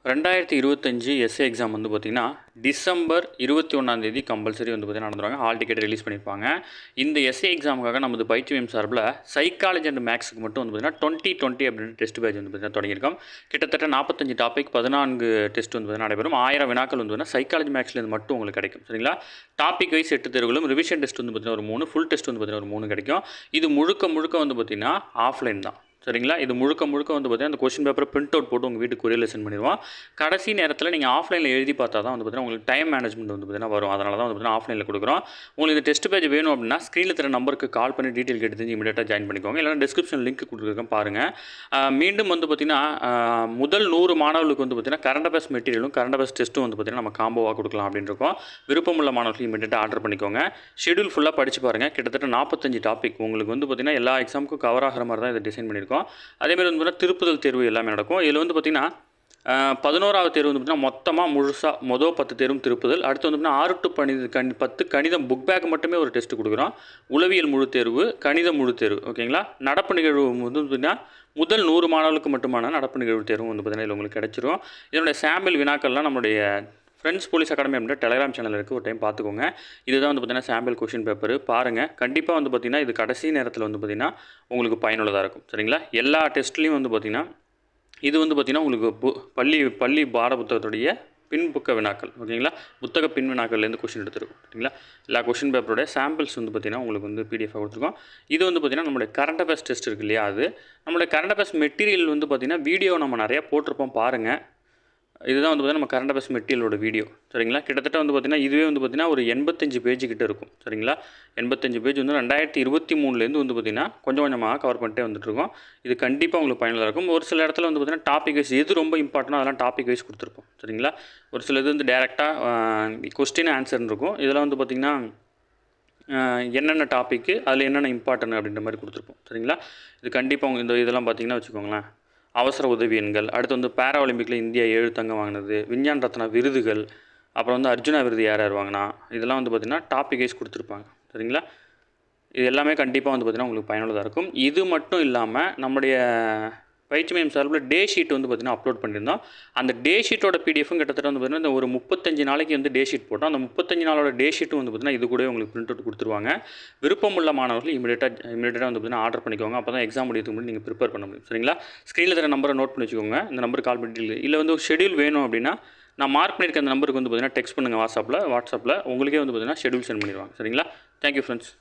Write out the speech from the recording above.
2025 S A exam வந்து பார்த்திங்கன்னா December 21 compulsory வந்து பார்த்திங்கன்னா நடந்துருவாங்க. ஹால் டிக்கெட் ரிலீஸ் பண்ணியிருப்பாங்க. இந்த எஸ்ஏ எக்ஸாமுக்காக நமது பயிற்சி மையம் சார்பில் சைக்காலஜி அண்ட் மேக்ஸுக்கு மட்டும் வந்து பார்த்திங்கன்னா 2020 அப்படின்ற டெஸ்ட் பேட்ச் வந்து பார்த்திங்கன்னா தொடங்கியிருக்கோம். கிட்டத்தட்ட 45 டாபிக் 14 டெஸ்ட் வந்து பார்த்திங்கன்னா நடைபெறும். 1000 வினாக்கள் வந்து பார்த்திங்கன்னா சைக்காலஜி மேக்ஸ்லேருந்து மட்டும் உங்களுக்கு கிடைக்கும். சரிங்களா? டாபிக் வைஸ் 8 தேர்வுகளும், ரிவிஷன் டெஸ்ட் வந்து பார்த்திங்கன்னா ஒரு 3, ஃபுல் டெஸ்ட் வந்து பார்த்திங்கன்னா ஒரு 3 கிடைக்கும். இது முழுக்க வந்து பார்த்திங்கன்னா ஆஃப்லைன் தான். சரிங்களா? இது முழுக்க வந்து பார்த்தீங்கன்னா அந்த கொஸ்டின் பேப்பரை பிரிண்ட் அவுட் போட்டு உங்கள் வீட்டுக்கு கொரியரில் சென்ட் பண்ணிடுவோம். கடைசி நேரத்தில் நீங்கள் ஆஃப்லைனில் எழுதி பார்த்தா தான் வந்து பார்த்தீங்கன்னா உங்களுக்கு டைம் மேனேஜ்மெண்ட் வந்து பார்த்தீங்கன்னா வரும். அதனால தான் வந்து பார்த்தீங்கன்னா ஆஃப்லைனில் கொடுக்குறோம். உங்களுக்கு இந்த டெஸ்ட் பேஜ் வேணும் அப்படின்னா ஸ்க்ரீனில் தர நம்பருக்கு கால் பண்ணி டீட்டெயில் கேட்டு தெரிஞ்சு இமீடியட்டாக ஜாயின் பண்ணிக்கோங்க. இல்லைனா டிஸ்கிரிப்ஷன் லிங்க் கொடுத்துருக்கேன் பாருங்கள். மீண்டும் வந்து பார்த்தீங்கன்னா முதல் 100 மாணவர்களுக்கு வந்து பார்த்தீங்கன்னா கரண்ட் அஃபேர்ஸ் மெட்டீரியலும் கரண்ட் அஃபேர்ஸ் டெஸ்ட்டும் வந்து பார்த்தீங்கன்னா நம்ம காம்போவாக கொடுக்கலாம் அப்படின்னு இருக்கோம். விருப்பமுள்ள மாணவர்கள் இமீடியட்டாக ஆர்டர் பண்ணிக்கோங்க. ஷெடியூல் ஃபுல்லாக படித்து பாருங்கள். கிட்டத்தட்ட 45 டாபிக் உங்களுக்கு வந்து பார்த்தீங்கன்னா எல்லா எக்ஸாமுக்கும் கவர் ஆகிற மாதிரி தான் இதை டிசைன் பண்ணியிருக்கோம். அதேமாதிரி வந்து பார்த்தீங்கன்னா திருப்புதல் தேர்வு எல்லாமே நடக்கும். இதில் வந்து பார்த்திங்கன்னா 11வது தேர்வு வந்து பார்த்திங்கன்னா மொத்தமாக முழுசாக மொதல் 10 தேர்வும் திருப்புதல். அடுத்து வந்து பார்த்திங்கன்னா 6 to 10 கணிதம் புக் பேக் மட்டுமே ஒரு டெஸ்ட் கொடுக்குறோம். உளவியல் முழு தேர்வு, கணிதம் முழு தேர்வு. ஓகேங்களா? நடப்பு நிகழ்வு வந்து பார்த்திங்கன்னா முதல் 100 மாணவர்களுக்கு மட்டுமான நடப்பு நிகழ்வு தேர்வும் வந்து பார்த்திங்கன்னா இதில் உங்களுக்கு கிடச்சிரும். இதனுடைய சாம்பிள் வினாக்கள்லாம் நம்மளுடைய ஃப்ரெண்ட்ஸ் போலீஸ் அகாடமி அப்படின்ற டெலிகிராம் சேனல் இருக்குது. ஒரு டைம் பார்த்துக்கோங்க. இதுதான் வந்து பார்த்திங்கன்னா சாம்பிள் கொஷின் பேப்பர் பாருங்கள். கண்டிப்பாக வந்து பார்த்திங்கன்னா இது கடைசி நேரத்தில் வந்து பார்த்திங்கன்னா உங்களுக்கு பயனுள்ளதாக இருக்கும். சரிங்களா? எல்லா டெஸ்ட்லேயும் வந்து பார்த்திங்கன்னா இது வந்து பார்த்திங்கன்னா உங்களுக்கு பள்ளி பாட புத்தகத்துடைய பின்புக்க வினாக்கள். ஓகேங்களா? புத்தக பின் வினாக்கள்லேருந்து கொஷின் எடுத்துருக்கும். சரிங்களா? எல்லா கொஷின் பேப்பரோட சாம்பிள்ஸ் வந்து பார்த்திங்கன்னா உங்களுக்கு வந்து பிடிஎஃபாக கொடுத்துருக்கோம். இது வந்து பார்த்திங்கன்னா நம்மளுடைய கரண்ட் அஃபேர்ஸ் டெஸ்ட் இருக்குது இல்லையா, அது நம்மளுடைய கரண்ட் அஃபேர்ஸ் மெட்டீரியல் வந்து பார்த்திங்கன்னா வீடியோ நம்ம நிறையா போட்டிருப்போம் பாருங்கள். இதுதான் வந்து பார்த்திங்கன்னா நம்ம கரண்ட் அஃபேர்ஸ் மெட்டீரியலோட வீடியோ. சரிங்களா? கிட்டத்தட்ட வந்து பார்த்திங்கன்னா இதுவே வந்து பார்த்திங்கன்னா ஒரு 85 பேஜ் கிட்ட இருக்கும். சரிங்களா? 85 பேஜ் வந்து 2023 வந்து பார்த்திங்கன்னா கொஞ்சம் கொஞ்சமாக கவர் பண்ணிட்டே வந்துட்டுருக்கோம். இது கண்டிப்பாக உங்களுக்கு பயனுள்ளதாக இருக்கும். ஒரு சில இடத்துல வந்து பார்த்திங்கன்னா டாபிக் வைஸ் எது ரொம்ப இம்பார்ட்டனோ அதெல்லாம் டாபிக் வைஸ் கொடுத்துருப்போம். சரிங்களா? ஒரு சில இது வந்து டேரெக்டாக கொஸ்டின் ஆன்சர்னு இருக்கும். இதெல்லாம் வந்து பார்த்திங்கன்னா என்னென்ன டாப்பிக்கு அதில் என்னென்ன இம்பார்ட்டன் அப்படின்ற மாதிரி கொடுத்துருப்போம். சரிங்களா? இது கண்டிப்பாக இந்த இதெல்லாம் பார்த்திங்கன்னா வச்சுக்கோங்களேன், அவசர உதவி எண்கள், அடுத்து வந்து பேரா ஒலிம்பிக்கில் இந்தியா 7 தங்கம் வாங்கினது, விஞ்ஞான் ரத்னா விருதுகள், அப்புறம் வந்து அர்ஜுனா விருது யார் யார் வாங்கினா, இதெல்லாம் வந்து பார்த்திங்கன்னா டாபிக் வைஸ் கொடுத்துருப்பாங்க. சரிங்களா? இது எல்லாமே கண்டிப்பாக வந்து பார்த்திங்கன்னா உங்களுக்கு பயனுள்ளதாக இருக்கும். இது மட்டும் இல்லாமல் நம்முடைய பயிற்சி மையம் சார்பில் டே ஷீட் வந்து பார்த்திங்கன்னா அப்லோட் பண்ணியிருந்தோம். அந்த டே ஷீட்டோட பிடிஎஃப்பும் கிட்டத்தட்ட வந்து பார்த்திங்கன்னா இந்த ஒரு 35 நாளைக்கு வந்து டே ஷீட் போட்டோம். அந்த 35 நாளோட டே ஷீட்டும் வந்து பார்த்திங்கன்னா இது கூட உங்களுக்கு பிரிண்ட் அவுட் கொடுத்துருவாங்க. விருப்பமுள்ள மாணவர்கள் இமீடியட்டாக வந்து பார்த்திங்கன்னா ஆர்டர் பண்ணிக்கோங்க. அப்போ தான் எக்ஸாம் முடியதுக்கு முன்னாடி நீங்கள் ப்ரிப்பேர் பண்ண முடியும். சரிங்களா? ஸ்க்ரீனில் தர நம்பரை நோட் பண்ணி வச்சுக்கோங்க. இந்த நம்பருக்கு கால் பண்ணிட்டு இல்லை வந்து ஒரு ஷெடியூல் வேணும் அப்படின்னா நான் மார்க் பண்ணியிருக்க அந்த நம்பருக்கு வந்து பார்த்திங்கன்னா டெக்ஸ்ட் பண்ணுங்கள் வாட்ஸ்அப்பில். உங்களுக்கே வந்து பார்த்திங்கன்னா ஷெடியூல் சென்ட் பண்ணிடுவாங்க. சரிங்களா? Thank you friends.